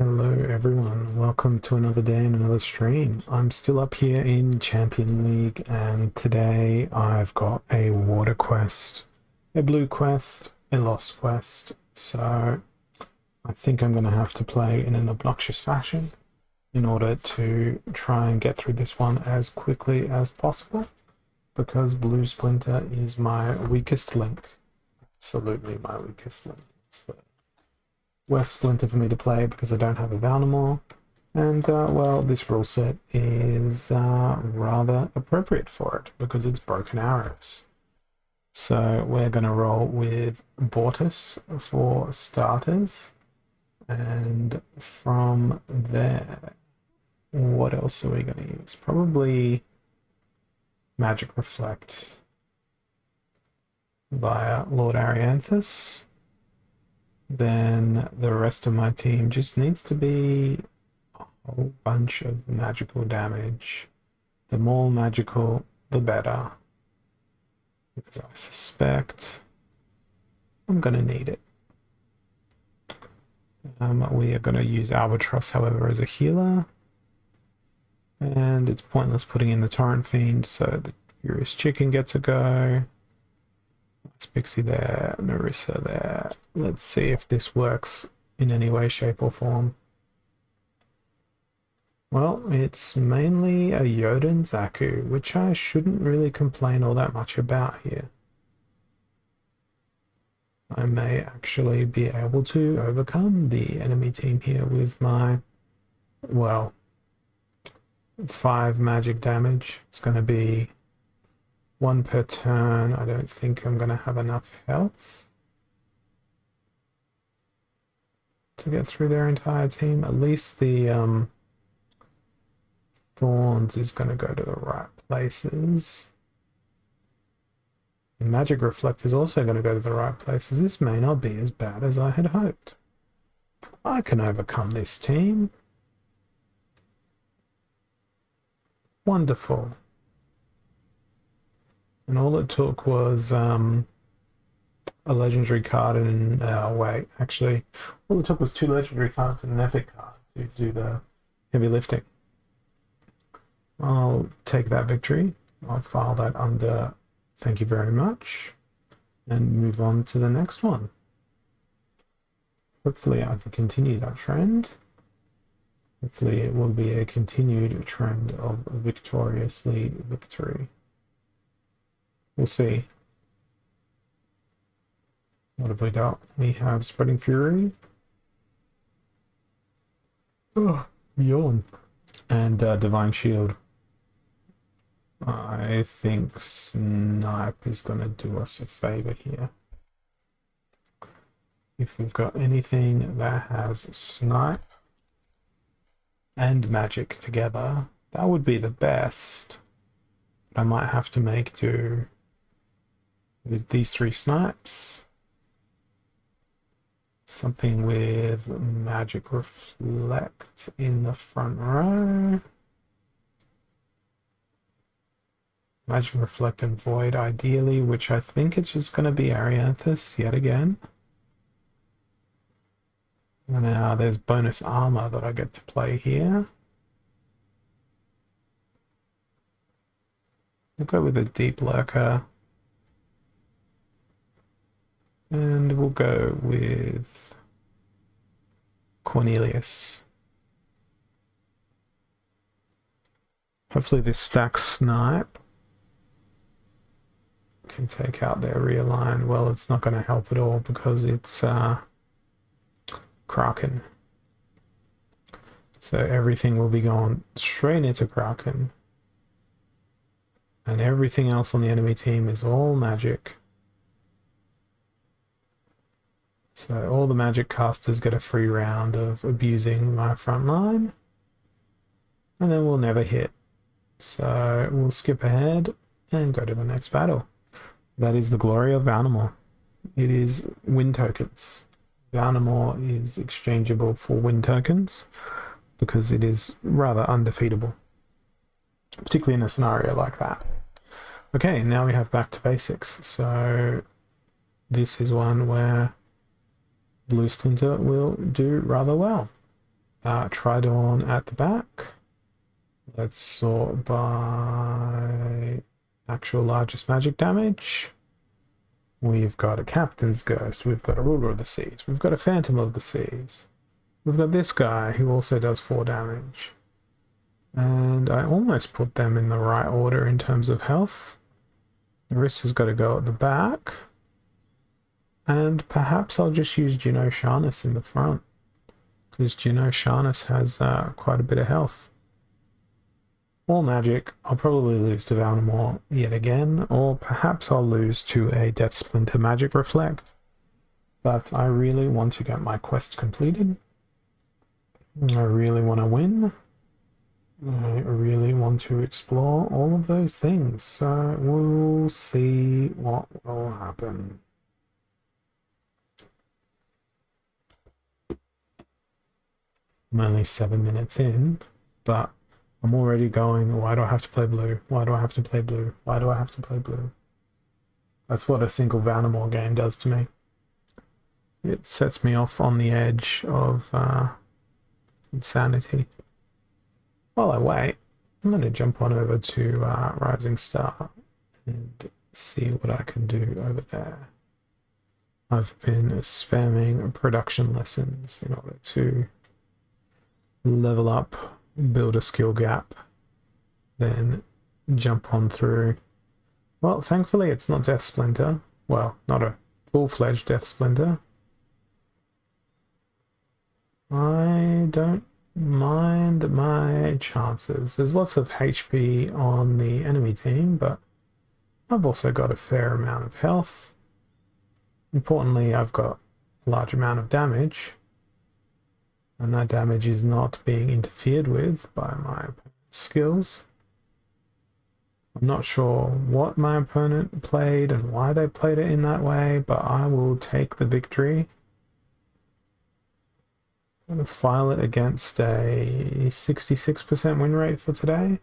Hello everyone, welcome to another day and another stream. I'm still up here in Champion League and today I've got a water quest, a blue quest, a lost quest. So I think I'm going to have to play in an obnoxious fashion in order to try and get through this one as quickly as possible because Blue Splinter is my weakest link. Absolutely my weakest link. It's the worst Splinter for me to play because I don't have a Valnamore. And, well, this rule set is rather appropriate for it because it's broken arrows. So we're going to roll with Bortus for starters. And from there, what else are we going to use? Probably Magic Reflect via Lord Arianthus. Then the rest of my team just needs to be a whole bunch of magical damage. The more magical, the better. Because I suspect I'm going to need it. We are going to use Albatross, however, as a healer. And it's pointless putting in the Torrent Fiend, so the Furious Chicken gets a go. It's Pixie there, Narissa there. Let's see if this works in any way, shape, or form. Well, it's mainly a Yoden Zaku, which I shouldn't really complain all that much about here. I may actually be able to overcome the enemy team here with my, well, 5 magic damage. It's going to be 1 per turn. I don't think I'm going to have enough health to get through their entire team. At least the Thorns is going to go to the right places. The Magic Reflect is also going to go to the right places. This may not be as bad as I had hoped. I can overcome this team. Wonderful. And all it took was a legendary card and wait, actually, all it took was 2 legendary cards and an epic card to do the heavy lifting. I'll take that victory. I'll file that under thank you very much and move on to the next one. Hopefully I can continue that trend. Hopefully it will be a continued trend of victoriously victory. We'll see. What have we got? We have Spreading Fury. Oh, yawn. And Divine Shield. I think Snipe is going to do us a favor here. If we've got anything that has Snipe and Magic together, that would be the best. But I might have to make do with these 3 Snipes. Something with Magic Reflect in the front row. Magic Reflect and Void ideally, which I think it's just going to be Arianthus yet again. Now there's bonus armor that I get to play here. We'll go with a Deep Lurker. And we'll go with Cornelius. Hopefully this stacks Snipe can take out their rear line. Well, it's not going to help at all because it's Kraken. So everything will be going straight into Kraken. And everything else on the enemy team is all magic. So all the magic casters get a free round of abusing my front line. And then we'll never hit. So we'll skip ahead and go to the next battle. That is the glory of Valnamore. It is win tokens. Valnamore is exchangeable for win tokens because it is rather undefeatable, particularly in a scenario like that. Okay, now we have back to basics. So this is one where Blue Splinter will do rather well. Tridorn at the back. Let's sort by actual largest magic damage. We've got a Captain's Ghost. We've got a Ruler of the Seas. We've got a Phantom of the Seas. We've got this guy who also does 4 damage. And I almost put them in the right order in terms of health. Marissa's got to go at the back. And perhaps I'll just use Gino Sharnus in the front. Because Gino Sharnus has quite a bit of health. Or magic. I'll probably lose to Valnamore yet again. Or perhaps I'll lose to a Death Splinter Magic Reflect. But I really want to get my quest completed. I really want to win. I really want to explore all of those things. So we'll see what will happen. I'm only 7 minutes in, but I'm already going, why do I have to play blue? Why do I have to play blue? Why do I have to play blue? That's what a single Valnamore game does to me. It sets me off on the edge of insanity. While I wait, I'm going to jump on over to Rising Star and see what I can do over there. I've been spamming production lessons in order to level up, build a skill gap, then jump on through. Well, thankfully it's not Death Splinter. Well, not a full-fledged Death Splinter. I don't mind my chances. There's lots of HP on the enemy team, but I've also got a fair amount of health. Importantly, I've got a large amount of damage, and that damage is not being interfered with by my opponent's skills. I'm not sure what my opponent played and why they played it in that way, but I will take the victory. I'm going to file it against a 66% win rate for today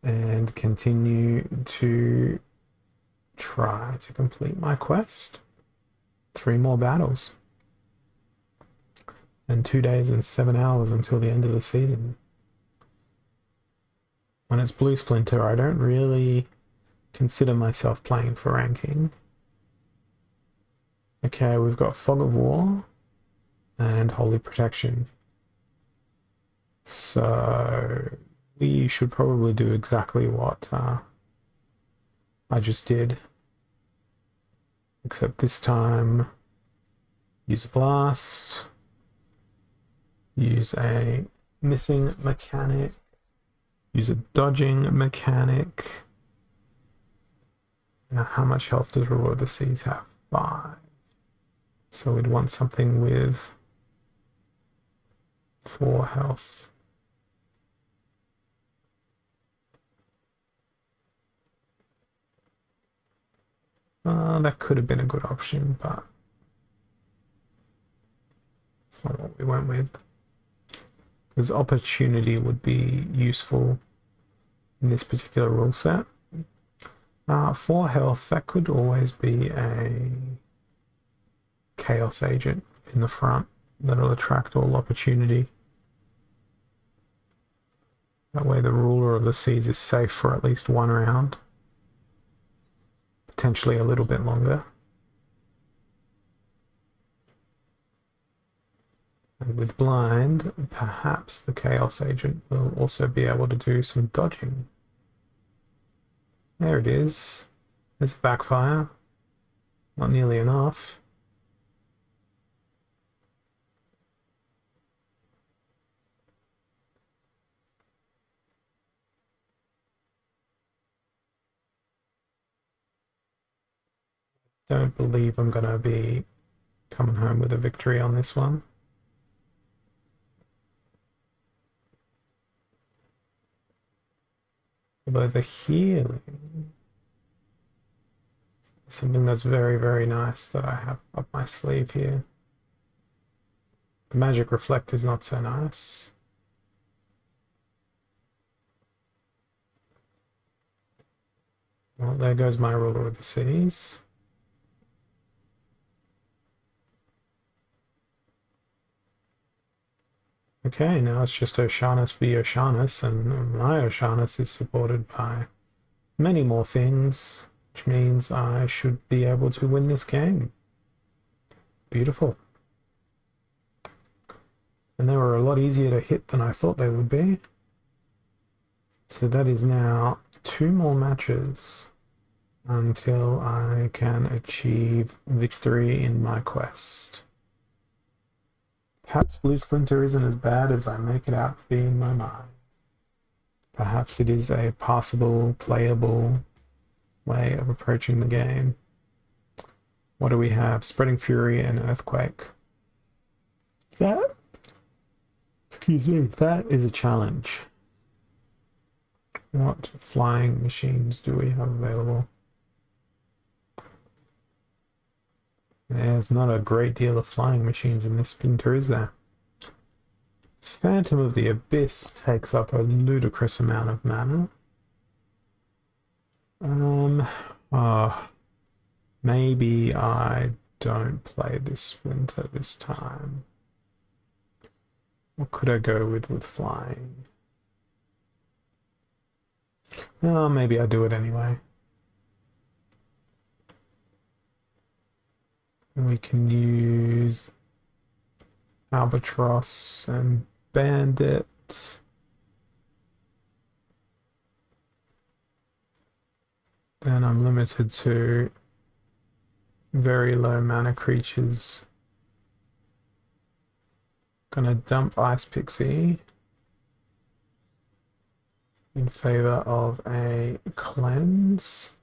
and continue to try to complete my quest. 3 more battles and 2 days and 7 hours until the end of the season. When it's Blue Splinter, I don't really consider myself playing for ranking. Okay, we've got Fog of War and Holy Protection. So we should probably do exactly what I just did. Except this time, use a blast, use a missing mechanic, use a dodging mechanic. Now, how much health does Ruler of the Seas have? 5. So we'd want something with 4 health. That could have been a good option, but it's not what we went with. Because opportunity would be useful in this particular rule set. 4 health, that could always be a Chaos Agent in the front that'll attract all opportunity. That way the Ruler of the Seas is safe for at least 1 round. Potentially a little bit longer. And with blind, perhaps the Chaos Agent will also be able to do some dodging. There it is. There's a backfire. Not nearly enough. Don't believe I'm going to be coming home with a victory on this one. Although the healing is something that's very, very nice that I have up my sleeve here. The magic reflect is not so nice. Well, there goes my Ruler of the Seas. Okay, now it's just Oceanus v Oceanus, and my Oceanus is supported by many more things, which means I should be able to win this game. Beautiful. And they were a lot easier to hit than I thought they would be. So that is now 2 more matches until I can achieve victory in my quest. Perhaps Blue Splinter isn't as bad as I make it out to be in my mind. Perhaps it is a passable, playable way of approaching the game. What do we have? Spreading Fury and Earthquake. That, excuse me, that is a challenge. What flying machines do we have available? There's not a great deal of flying machines in this Splinter, is there? Phantom of the Abyss takes up a ludicrous amount of mana. Maybe I don't play this Splinter this time. What could I go with flying? Oh, maybe I do it anyway. We can use Albatross and Bandit. Then I'm limited to very low mana creatures. Gonna dump Ice Pixie in favor of a cleanse.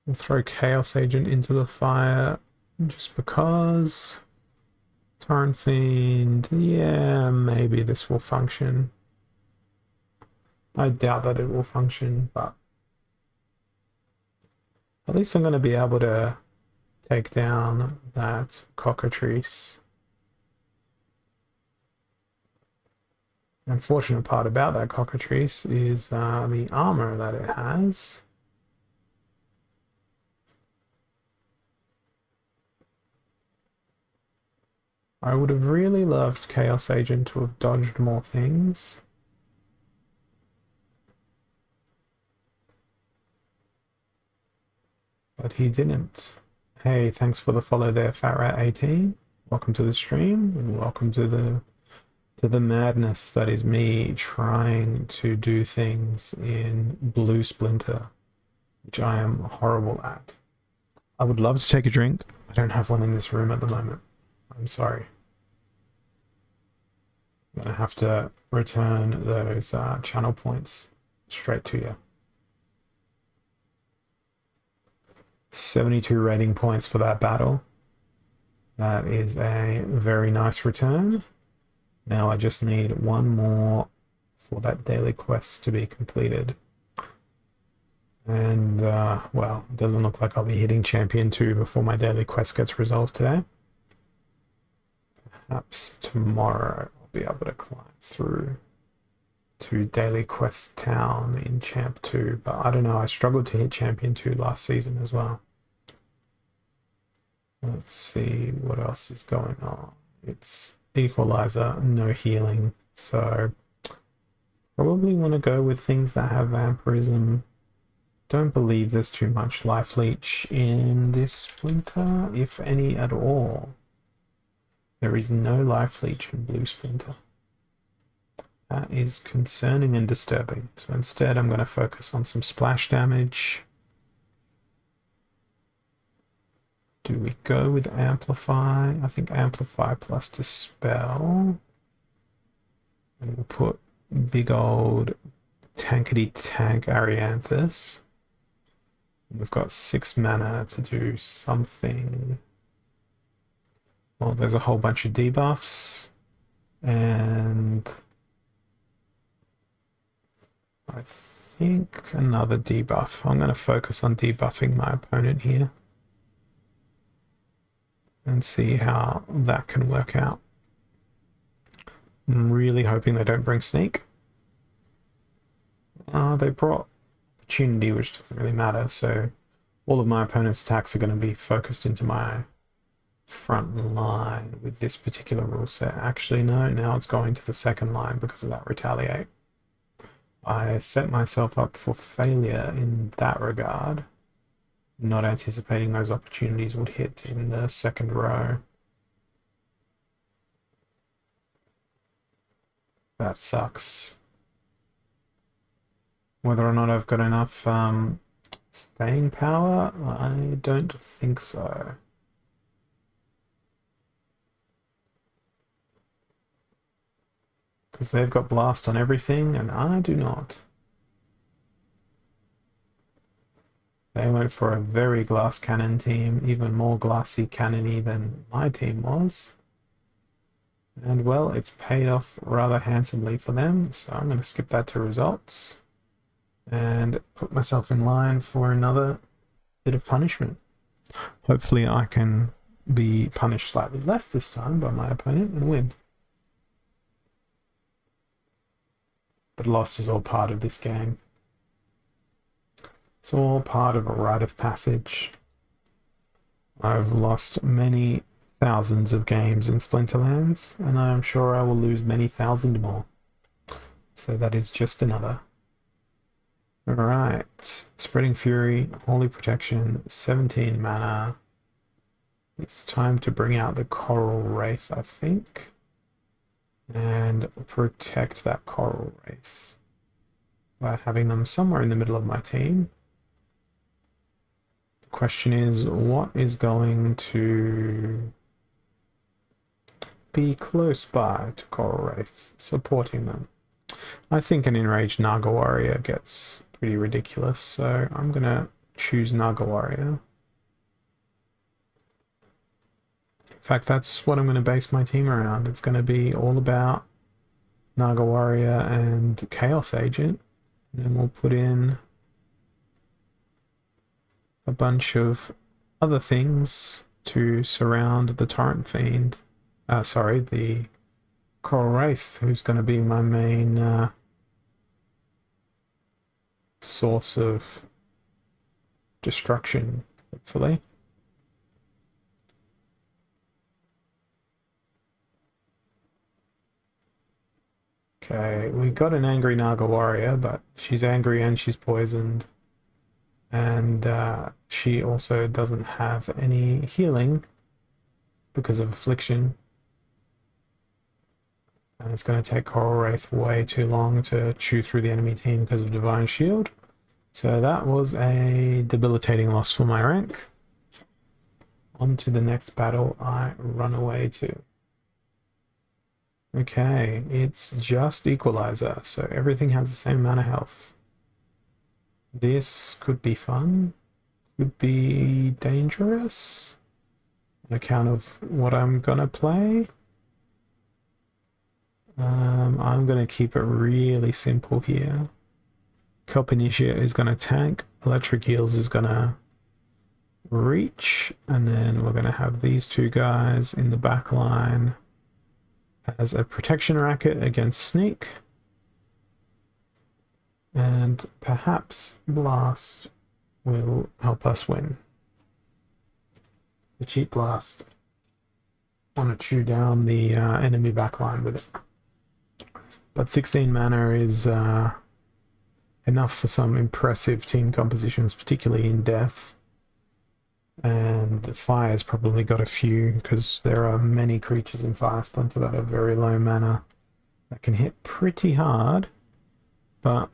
We'll throw Chaos Agent into the fire just because. Torrent Fiend, yeah, maybe this will function. I doubt that it will function, but at least I'm going to be able to take down that Cockatrice. The unfortunate part about that Cockatrice is the armor that it has. I would have really loved Chaos Agent to have dodged more things. But he didn't. Hey, thanks for the follow there, FatRat18. Welcome to the stream, and welcome to the madness that is me trying to do things in Blue Splinter, which I am horrible at. I would love to take a drink. I don't have one in this room at the moment. I'm sorry. I'm gonna have to return those channel points straight to you. 72 rating points for that battle. That is a very nice return. Now I just need one more for that daily quest to be completed. And, well, it doesn't look like I'll be hitting Champion 2 before my daily quest gets resolved today. Perhaps tomorrow I'll be able to climb through to Daily Quest Town in Champ 2, but I don't know, I struggled to hit Champion 2 last season as well. Let's see what else is going on. It's Equalizer, no healing, so probably want to go with things that have Vampirism. Don't believe there's too much Life Leech in this Splinter, if any at all. There is no Life Leech in Blue Splinter. That is concerning and disturbing. So instead I'm going to focus on some splash damage. Do we go with Amplify? I think Amplify plus Dispel. And we'll put big old tankety tank Arianthus. We've got 6 mana to do something. Well, there's a whole bunch of debuffs. And I think another debuff. I'm going to focus on debuffing my opponent here and see how that can work out. I'm really hoping they don't bring Sneak. They brought Opportunity, which doesn't really matter, so all of my opponent's attacks are going to be focused into my front line with this particular rule set. Actually, no, now it's going to the second line because of that retaliate. I set myself up for failure in that regard, not anticipating those opportunities would hit in the second row. That sucks. Whether or not I've got enough staying power, I don't think so. Because they've got blast on everything and I do not. They went for a very glass cannon team, even more glassy cannony than my team was. And well, it's paid off rather handsomely for them, so I'm going to skip that to results and put myself in line for another bit of punishment. Hopefully I can be punished slightly less this time by my opponent and win. But loss is all part of this game. It's all part of a rite of passage. I've lost many thousands of games in Splinterlands, and I am sure I will lose many thousand more. So that is just another. Alright, Spreading Fury, Holy Protection, 17 mana. It's time to bring out the Coral Wraith, I think, and protect that Coral Wraith by having them somewhere in the middle of my team. The question is, what is going to be close by to Coral Wraith, supporting them? I think an Enraged Naga Warrior gets pretty ridiculous, so I'm going to choose Naga Warrior. In fact, that's what I'm going to base my team around. It's going to be all about Naga Warrior and Chaos Agent. And then we'll put in a bunch of other things to surround the Torrent Fiend. The Coral Wraith, who's going to be my main source of destruction, hopefully. Okay, we got an angry Naga Warrior, but she's angry and she's poisoned. And she also doesn't have any healing because of Affliction. And it's going to take Coral Wraith way too long to chew through the enemy team because of Divine Shield. So that was a debilitating loss for my rank. On to the next battle I run away to. Okay, it's just Equalizer, so everything has the same amount of health. This could be fun, could be dangerous on account of what I'm gonna play. I'm gonna keep it really simple here. Kelp Initiate is gonna tank, Electric Heals is gonna reach, and then we're gonna have these two guys in the back line as a protection racket against Sneak. And perhaps Blast will help us win. The cheap Blast. Want to chew down the enemy backline with it. But 16 mana is enough for some impressive team compositions, particularly in Death. And Fire's probably got a few, because there are many creatures in Fire Splinter that have very low mana that can hit pretty hard. But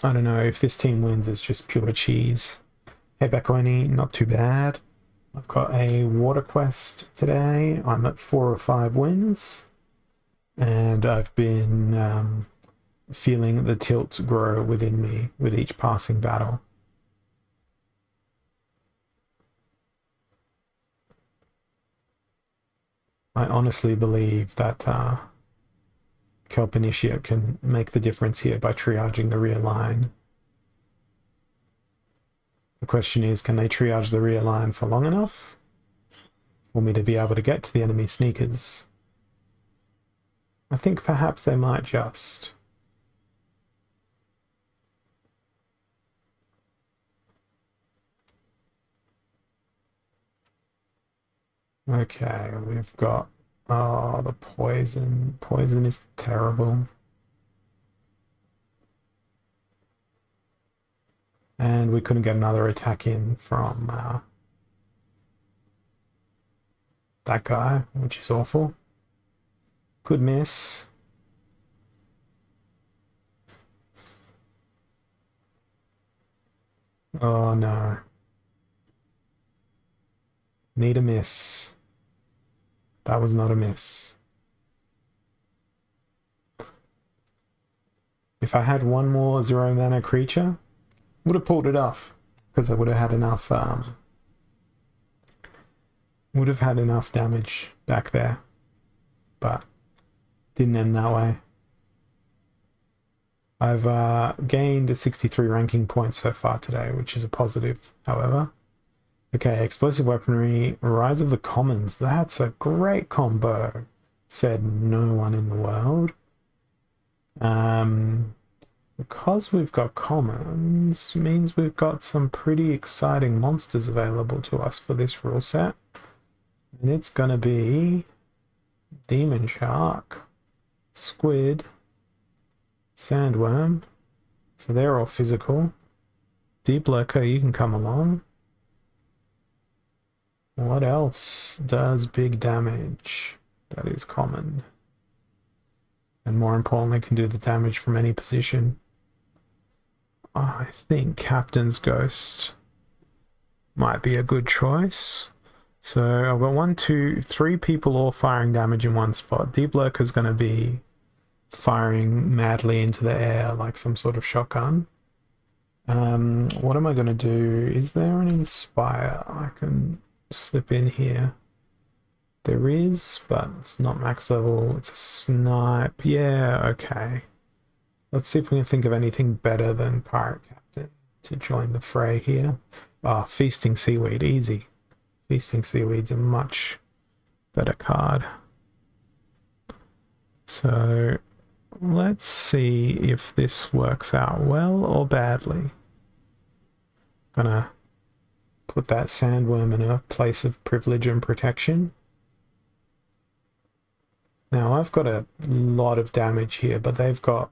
I don't know, if this team wins, it's just pure cheese. Hey Bakoni, not too bad. I've got a water quest today. I'm at 4 or 5 wins. And I've been feeling the tilt grow within me with each passing battle. I honestly believe that Kelp Initiate can make the difference here by triaging the rear line. The question is, can they triage the rear line for long enough for me to be able to get to the enemy sneakers? I think perhaps they might just. Okay, we've got... Oh, the poison. Poison is terrible. And we couldn't get another attack in from that guy, which is awful. Good miss. Oh no. Need a miss. That was not a miss. If I had one more 0 mana creature, would have pulled it off. Because I would have had enough damage back there. But didn't end that way. I've gained 63 ranking points so far today, which is a positive, however. Okay, explosive weaponry, Rise of the Commons. That's a great combo, said no one in the world. Because we've got commons, means we've got some pretty exciting monsters available to us for this rule set. And it's gonna be Demon Shark, Squid, Sandworm. So they're all physical. Deep Lurker, you can come along. What else does big damage? That is common. And more importantly, can do the damage from any position. I think Captain's Ghost might be a good choice. So I've got 1, 2, 3 people all firing damage in one spot. Deep Lurker's going to be firing madly into the air like some sort of shotgun. What am I going to do? Is there an Inspire I can slip in here? There is, but it's not max level. It's a snipe. Yeah, okay. Let's see if we can think of anything better than Pirate Captain to join the fray here. Ah, Feasting Seaweed, easy. Feasting Seaweed's a much better card. So let's see if this works out well or badly. Gonna put that Sandworm in a place of privilege and protection. Now I've got a lot of damage here, but they've got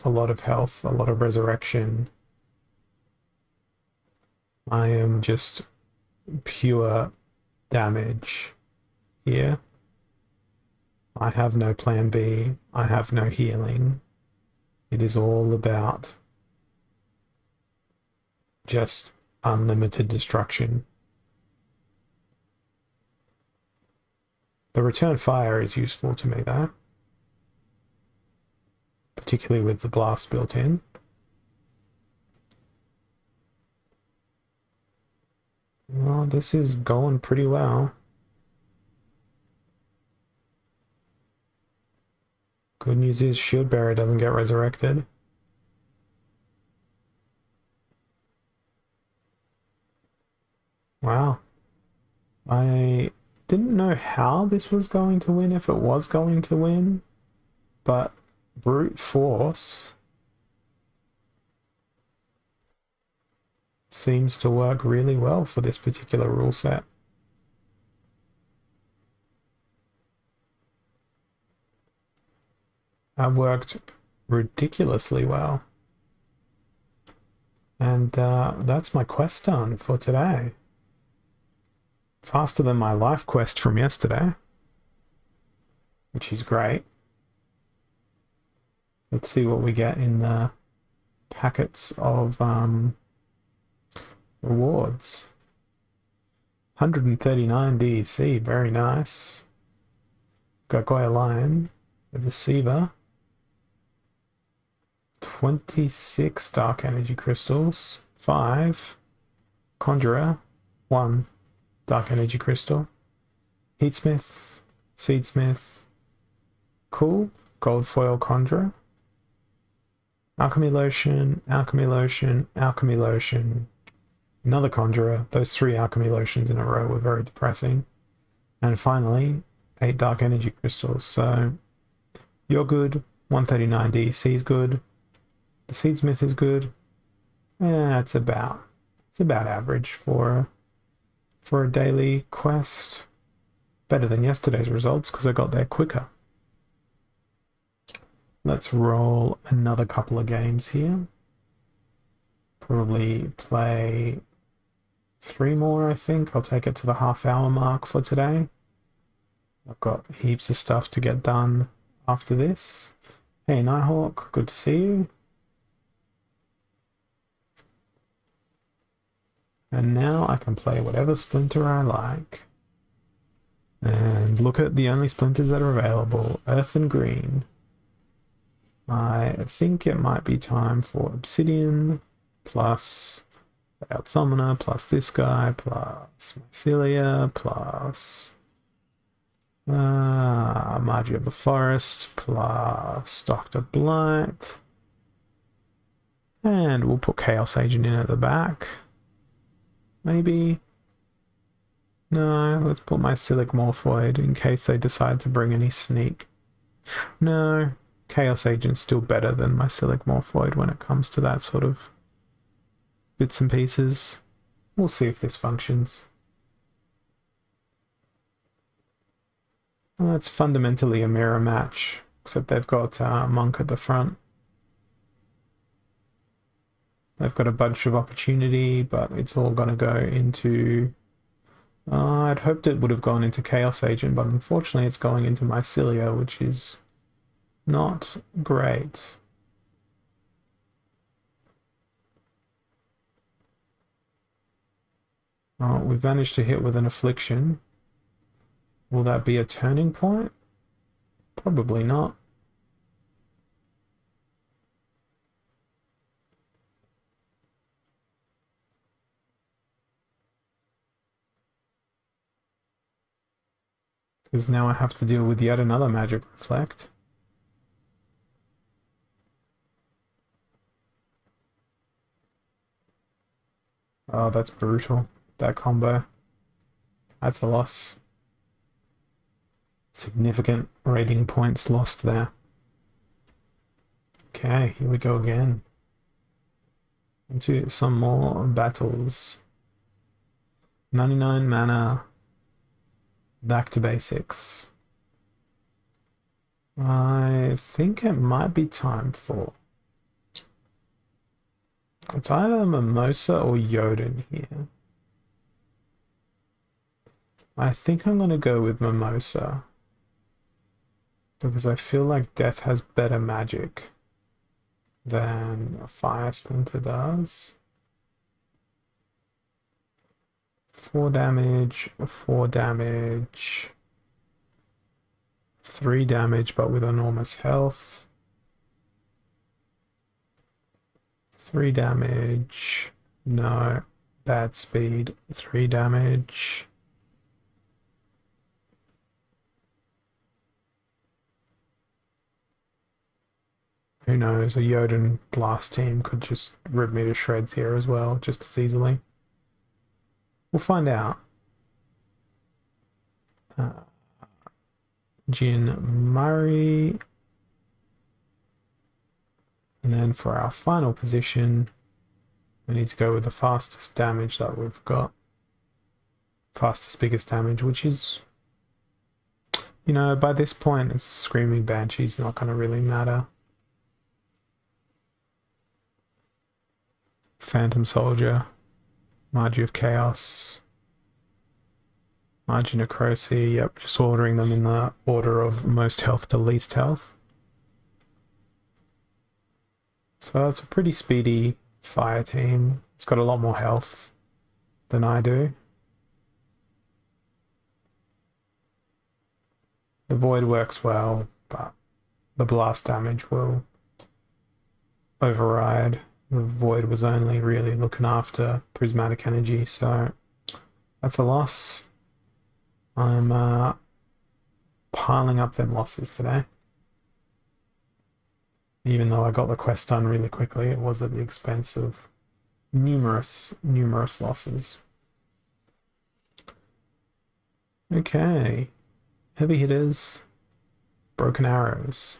a lot of health, a lot of resurrection. I am just pure damage here. I have no plan B. I have no healing. It is all about just unlimited destruction. The return fire is useful to me though, particularly with the blast built in. Well, this is going pretty well. Good news is Shield Bearer doesn't get resurrected. Wow. I didn't know how this was going to win, if it was going to win, but Brute Force seems to work really well for this particular rule set. That worked ridiculously well. And that's my quest done for today. Faster than my life quest from yesterday, which is great. Let's see what we get in the packets of rewards. 139 DEC, very nice. Gargoyle Lion, the Deceiver. 26 Dark Energy Crystals, 5 Conjurer, 1 Dark Energy Crystal, Heatsmith, Seedsmith, cool, Gold Foil Conjurer, Alchemy Lotion, Alchemy Lotion, Alchemy Lotion, another Conjurer. Those 3 Alchemy Lotions in a row were very depressing. And finally, 8 Dark Energy Crystals. So you're good, 139 DEC is good, the Seedsmith is good. Yeah, it's about average for a daily quest. Better than yesterday's results because I got there quicker. Let's roll another couple of games here. Probably play 3 more, I think. I'll take it to the half-hour mark for today. I've got heaps of stuff to get done after this. Hey, Nighthawk, good to see you. And now I can play whatever splinter I like. And look at the only splinters that are available. Earth and green. I think it might be time for Obsidian, plus Out Summoner, plus this guy, plus Mycelia, plus Margie of the Forest, plus Dr. Blight. And we'll put Chaos Agent in at the back. Maybe. No, let's put my Mycelic Morphoid in case they decide to bring any sneak. No, Chaos Agent's still better than my Mycelic Morphoid when it comes to that sort of bits and pieces. We'll see if this functions. Well, that's fundamentally a mirror match, except they've got Monk at the front. They've got a bunch of opportunity, but it's all going to go into... I'd hoped it would have gone into Chaos Agent, but unfortunately it's going into Mycelia, which is not great. Oh, we've managed to hit with an Affliction. Will that be a turning point? Probably not. Because now I have to deal with yet another Magic Reflect. Oh, that's brutal. That combo. That's a loss. Significant rating points lost there. Okay, here we go again. Into some more battles. 99 mana. Back to basics. I think it might be time for... It's either Mimosa or Jotun here. I think I'm going to go with Mimosa. Because I feel like Death has better magic than a Fire Splinter does. 4 damage, 4 damage, 3 damage, but with enormous health. 3 damage, no, bad speed, 3 damage. Who knows, a Jotun blast team could just rip me to shreds here as well, just as easily. We'll find out. Jin Murray. And then for our final position, we need to go with the fastest damage that we've got. Fastest, biggest damage, which is, you know, by this point, it's Screaming Banshee's not going to really matter. Phantom Soldier, Margie of Chaos, Margie Necrosi, yep, just ordering them in the order of most health to least health. So it's a pretty speedy fire team. It's got a lot more health than I do. The Void works well, but the blast damage will override. The Void was only really looking after prismatic energy, so that's a loss. I'm piling up them losses today. Even though I got the quest done really quickly, it was at the expense of numerous losses. Okay. Heavy hitters, broken arrows.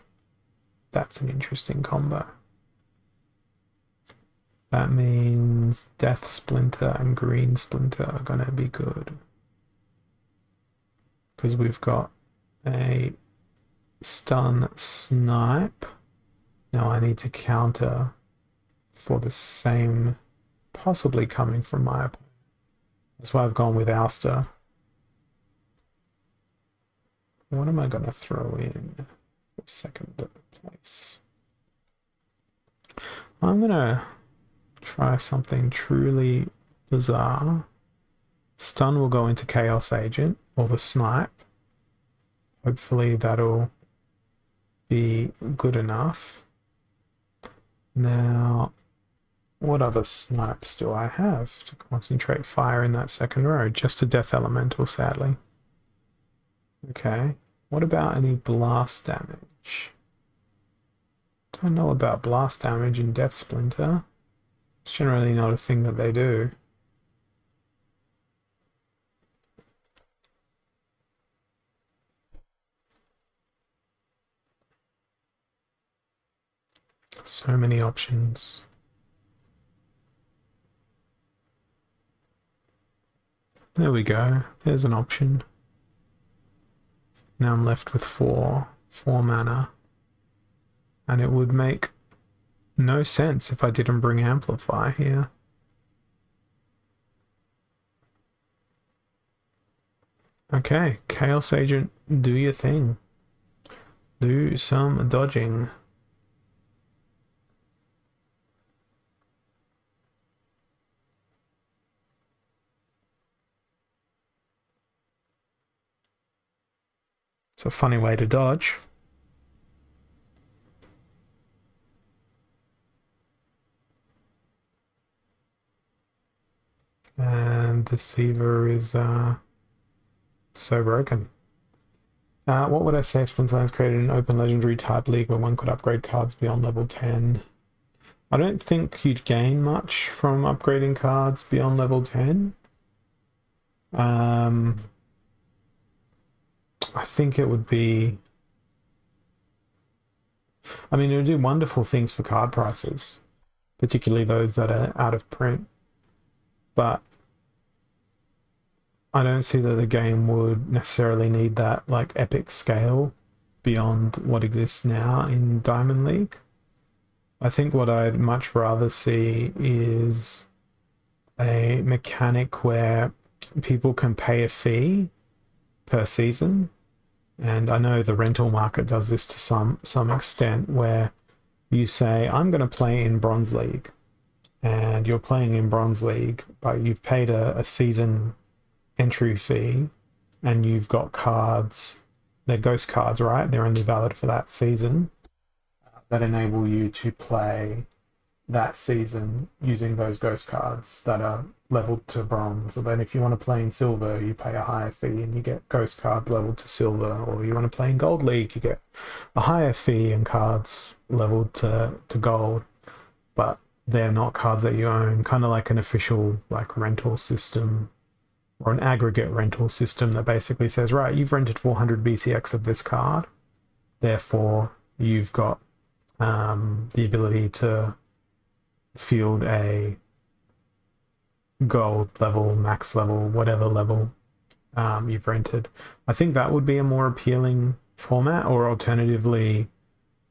That's an interesting combo. That means Death Splinter and Green Splinter are gonna be good. because we've got a stun snipe. Now I need to counter for the same, possibly coming from my opponent. That's why I've gone with Ouster. What am I going to throw in for second place? I'm going to try something truly bizarre. Stun will go into Chaos Agent, or the Snipe. Hopefully that'll be good enough. Now, what other snipes do I have to concentrate fire in that second row? Just a Death Elemental, sadly. Okay, what about any blast damage? Don't know about blast damage in Death Splinter. It's generally not a thing that they do. So many options. There we go. There's an option. Now I'm left with four mana. And it would make no sense if I didn't bring Amplify here. Okay, Chaos Agent, do your thing. Do some dodging. It's a funny way to dodge. And Deceiver is so broken. What would I say if Splinterlands created an open legendary type league where one could upgrade cards beyond level 10? I don't think you'd gain much from upgrading cards beyond level 10. I think it would be... I mean, it would do wonderful things for card prices, particularly those that are out of print. But I don't see that the game would necessarily need that like epic scale beyond what exists now in Diamond League. I think what I'd much rather see is a mechanic where people can pay a fee per season. And I know the rental market does this to some extent, where you say, I'm going to play in Bronze League, and you're playing in Bronze League, but you've paid a season entry fee, and you've got cards, they're ghost cards, right? They're only valid for that season, that enable you to play that season using those ghost cards that are leveled to bronze. And then if you want to play in silver, you pay a higher fee and you get ghost card leveled to silver. Or you want to play in gold league, you get a higher fee and cards leveled to gold, but they're not cards that you own. Kind of like an official like rental system, or an aggregate rental system that basically says, right, you've rented 400 BCX of this card, therefore you've got the ability to field a gold level, max level, whatever level you've rented. I think that would be a more appealing format. Or alternatively,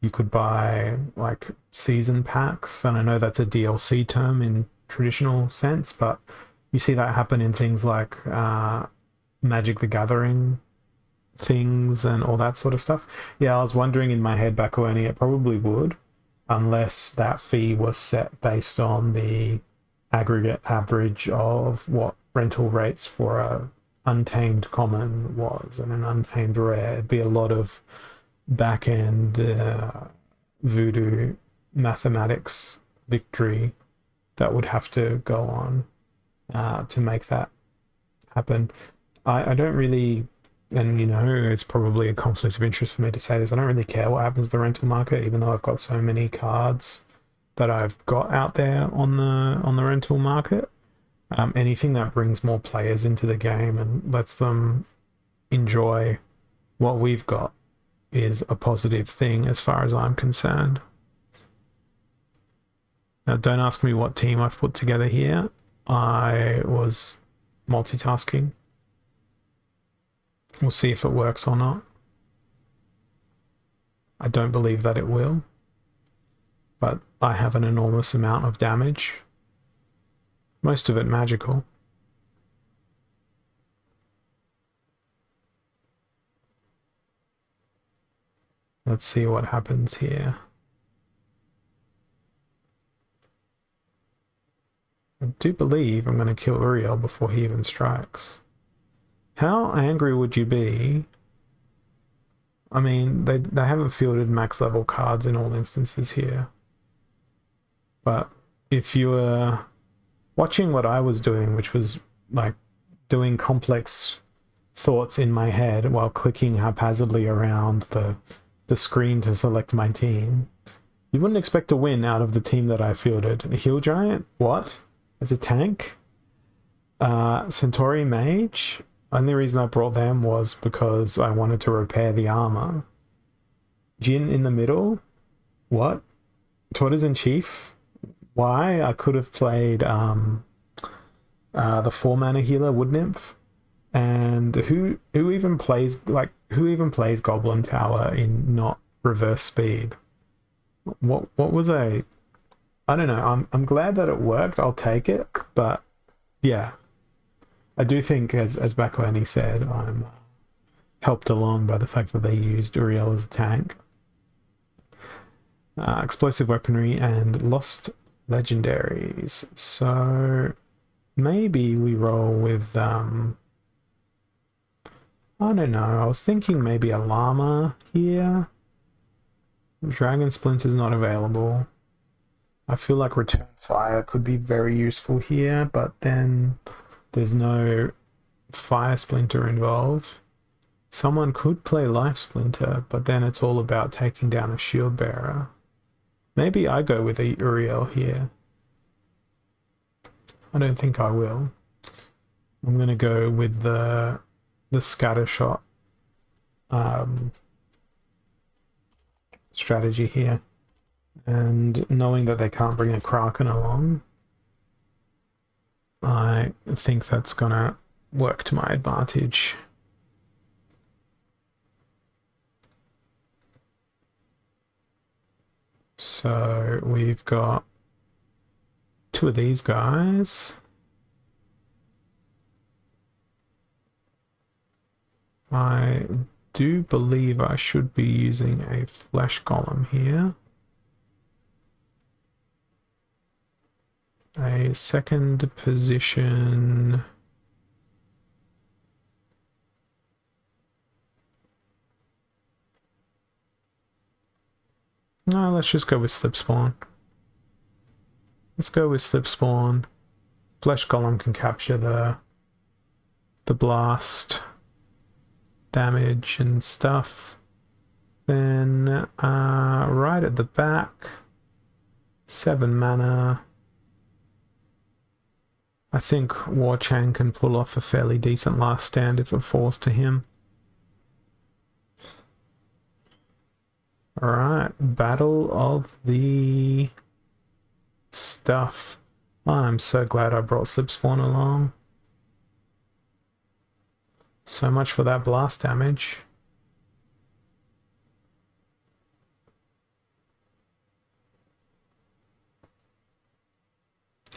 you could buy like season packs, and I know that's a DLC term in traditional sense, but you see that happen in things like Magic the Gathering things and all that sort of stuff. Yeah, I was wondering in my head back when it probably would, unless that fee was set based on the aggregate average of what rental rates for a untamed common was and an untamed rare. It'd be a lot of back-end voodoo mathematics victory that would have to go on to make that happen. I don't really, and you know, it's probably a conflict of interest for me to say this, I don't really care what happens to the rental market, even though I've got so many cards that I've got out there on the rental market. Anything that brings more players into the game and lets them enjoy what we've got is a positive thing as far as I'm concerned. Now, don't ask me what team I've put together here. I was multitasking. We'll see if it works or not. I don't believe that it will, but I have an enormous amount of damage. Most of it magical. Let's see what happens here. I do believe I'm going to kill Uriel before he even strikes. How angry would you be? I mean, they haven't fielded max level cards in all instances here. But if you were watching what I was doing, which was like doing complex thoughts in my head while clicking haphazardly around the screen to select my team, you wouldn't expect to win out of the team that I fielded. A Heal Giant? What? As a tank? Centauri Mage? Only reason I brought them was because I wanted to repair the armor. Jin in the middle? What? Tortoise in Chief? Why? I could have played the 4-mana healer, Wood Nymph. And who even plays Goblin Tower in not reverse speed? What was I don't know. I'm glad that it worked. I'll take it, but yeah, I do think, as Bakweni said, I'm helped along by the fact that they used Uriel as a tank. Explosive weaponry and lost legendaries. So maybe we roll with I don't know. I was thinking maybe a llama here. Dragon Splinter's not available. I feel like Return Fire could be very useful here, but then there's no Fire Splinter involved. Someone could play Life Splinter, but then it's all about taking down a Shield Bearer. Maybe I go with a Uriel here. I don't think I will. I'm going to go with the Scatter Shot strategy here. And knowing that they can't bring a Kraken along, I think that's gonna work to my advantage. So we've got 2 of these guys. I do believe I should be using a Flesh Golem here. A second position. No, let's just go with Slip Spawn. Let's go with Slip Spawn. Flesh Golem can capture the blast damage and stuff. Then right at the back, 7 mana. I think Warchang can pull off a fairly decent last stand if it falls to him. Alright, Battle of the Stuff. I'm so glad I brought Slipspawn along. So much for that blast damage.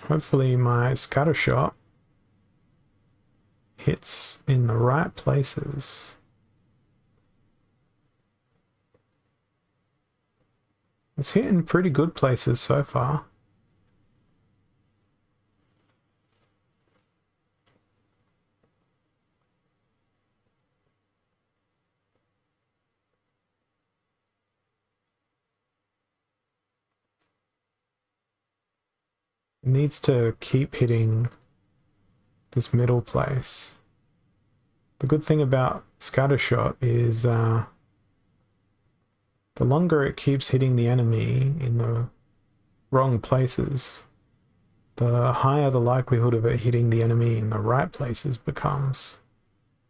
Hopefully my Scatter Shot hits in the right places. It's hitting pretty good places so far. It needs to keep hitting this middle place. The good thing about Scattershot is the longer it keeps hitting the enemy in the wrong places, the higher the likelihood of it hitting the enemy in the right places becomes.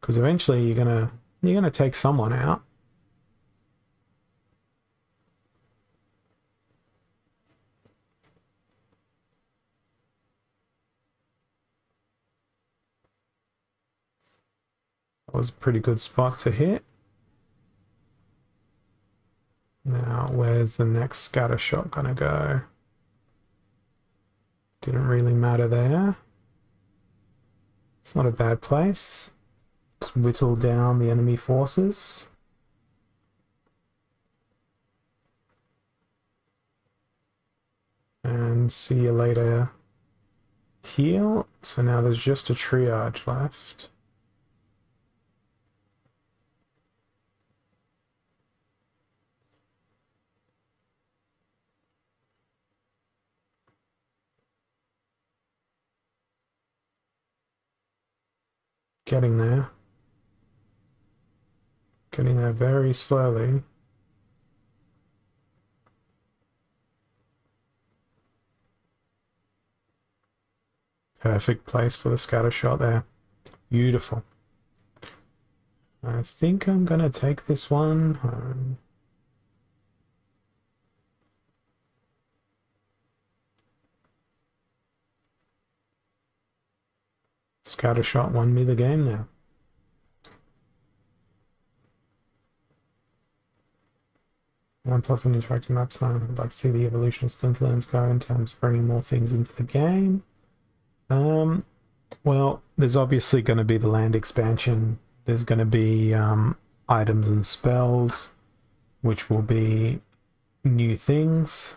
Because eventually you're gonna take someone out. That was a pretty good spot to hit. Now, where's the next scatter shot gonna go? Didn't really matter there. It's not a bad place. Just whittle down the enemy forces. And see you later. Heal. So now there's just a triage left. Getting there. Getting there very slowly. Perfect place for the scatter shot there. Beautiful. I think I'm gonna take this one home. Scatter shot won me the game now. Plus an interactive map sign. I'd like to see the evolution of Splinterlands go in terms of bringing more things into the game. Well, there's obviously going to be the land expansion. There's going to be items and spells, which will be new things.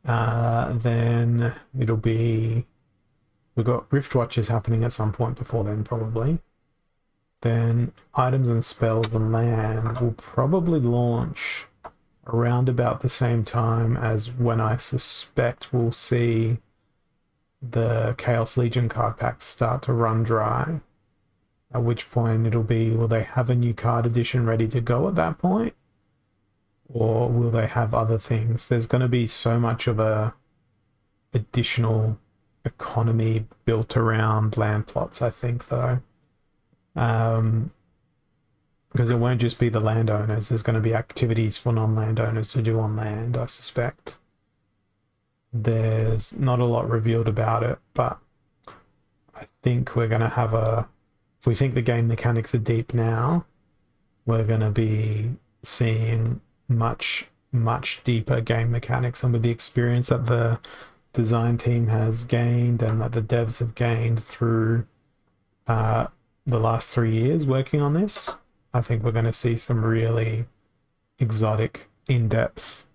Then it'll be... We've got Rift Watches happening at some point before then, probably. Then items and spells and land will probably launch around about the same time as when I suspect we'll see the Chaos Legion card packs start to run dry. At which point it'll be, will they have a new card edition ready to go at that point? Or will they have other things? There's going to be so much of a additional economy built around land plots, I think, though. Because it won't just be the landowners. There's going to be activities for non-landowners to do on land, I suspect. There's not a lot revealed about it, but I think we're going to have a... If we think the game mechanics are deep now, we're going to be seeing much, much deeper game mechanics. And with the experience that the design team has gained and that the devs have gained through the last 3 years working on this, I think we're going to see some really exotic, in-depth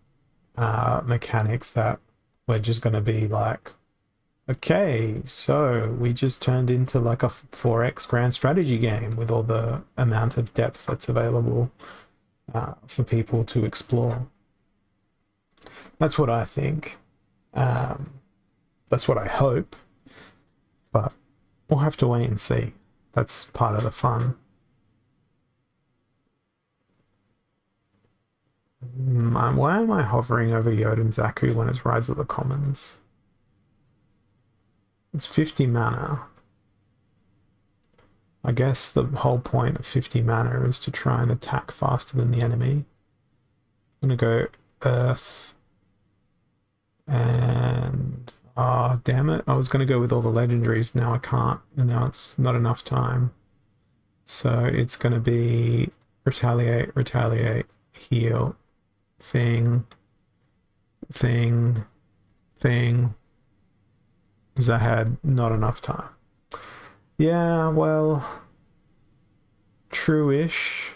mechanics that we're just going to be like, okay, so we just turned into like a 4X grand strategy game with all the amount of depth that's available for people to explore. That's what I think. That's what I hope. But we'll have to wait and see. That's part of the fun. Why am I hovering over Yodin Zaku when it's Rise of the Commons? It's 50 mana. I guess the whole point of 50 mana is to try and attack faster than the enemy. I'm gonna go Earth. And... ah, damn it. I was gonna go with all the legendaries. Now I can't. Now it's not enough time. So it's gonna be retaliate, retaliate, heal, thing, because I had not enough time. Yeah, well, true-ish,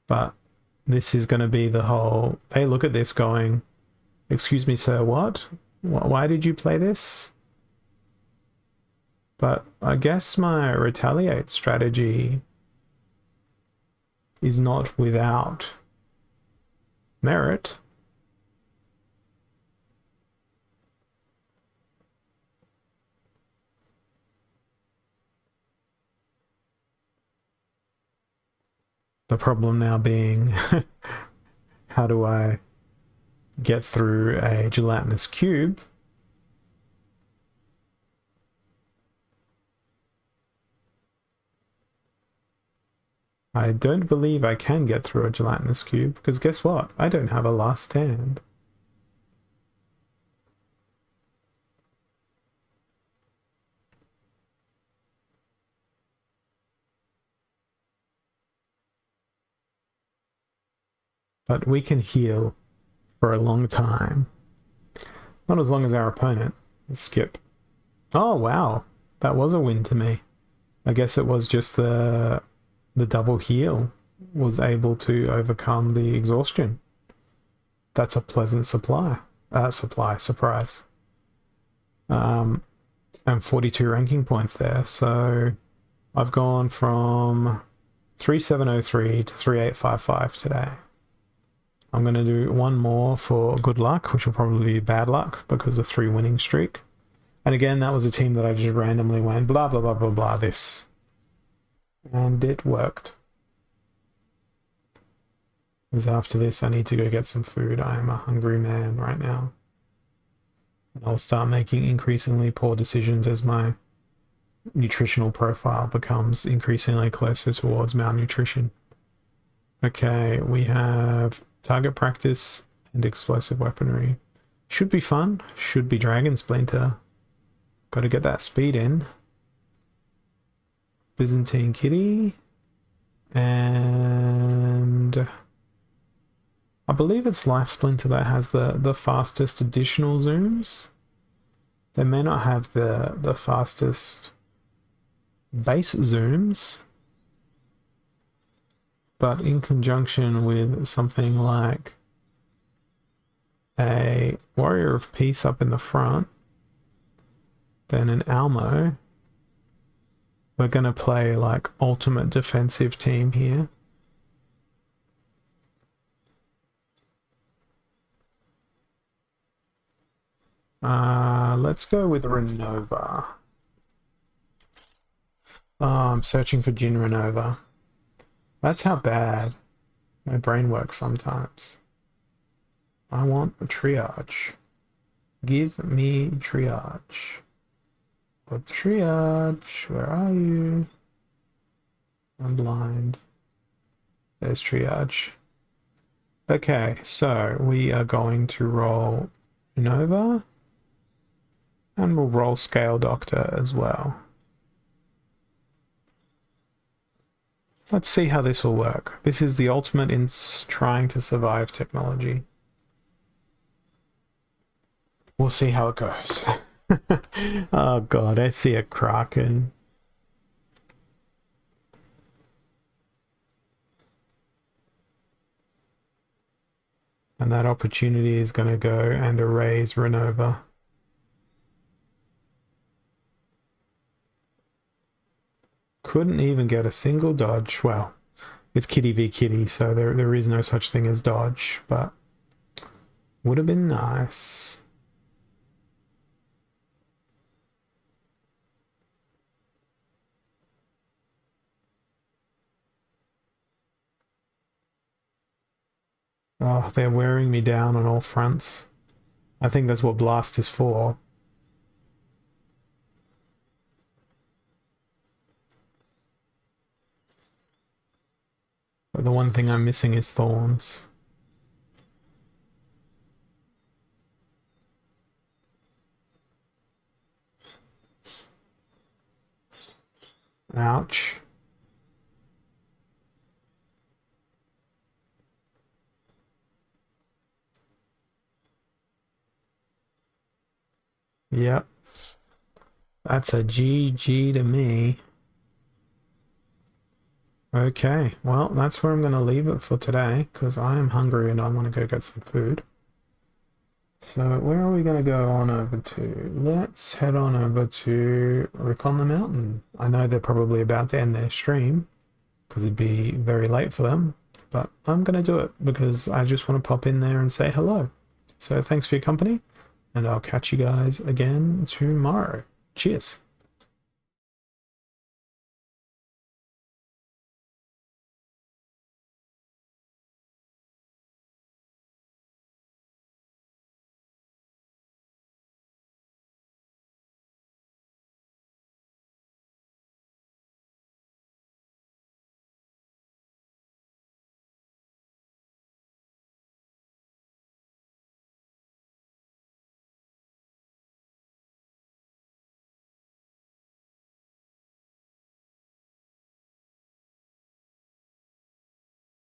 but this is going to be the whole, hey, look at this going, excuse me, sir, what? Why did you play this? But I guess my retaliate strategy is not without merit. The problem now being, how do I get through a gelatinous cube? I don't believe I can get through a gelatinous cube, because guess what? I don't have a last stand. But we can heal for a long time. Not as long as our opponent. Skip. Oh, wow. That was a win to me. I guess it was just the double heal was able to overcome the exhaustion. That's a pleasant surprise. And 42 ranking points there. So I've gone from 3703 to 3855 today. I'm going to do one more for good luck, which will probably be bad luck because of 3 winning streak. And again, that was a team that I just randomly went blah, blah, blah, blah, blah, this. And it worked. Because after this, I need to go get some food. I am a hungry man right now. And I'll start making increasingly poor decisions as my nutritional profile becomes increasingly closer towards malnutrition. Okay, we have target practice and explosive weaponry. Should be fun. Should be Dragon Splinter. Got to get that speed in. Byzantine Kitty. And I believe it's Life Splinter that has the fastest additional zooms. They may not have the fastest base zooms, but in conjunction with something like a Warrior of Peace up in the front, then an Almo, we're going to play like ultimate defensive team here. Let's go with Renova. Oh, I'm searching for Jin Renova. That's how bad my brain works sometimes. I want a triage. Give me triage. A triage, where are you? I'm blind. There's triage. Okay, so we are going to roll Renova. And we'll roll Scale Doctor as well. Let's see how this will work. This is the ultimate in trying to survive technology. We'll see how it goes. Oh god, I see a Kraken. And that opportunity is going to go and erase Renova. Couldn't even get a single dodge. Well, it's Kitty v Kitty, so there is no such thing as dodge, but would have been nice. Oh, they're wearing me down on all fronts. I think that's what Blast is for. But the one thing I'm missing is Thorns. Ouch. Yep. That's a GG to me. Okay, well, that's where I'm going to leave it for today, because I am hungry and I want to go get some food. So where are we going to go on over to? Let's head on over to Rick on the Mountain. I know they're probably about to end their stream, because it'd be very late for them, but I'm going to do it, because I just want to pop in there and say hello. So thanks for your company, and I'll catch you guys again tomorrow. Cheers.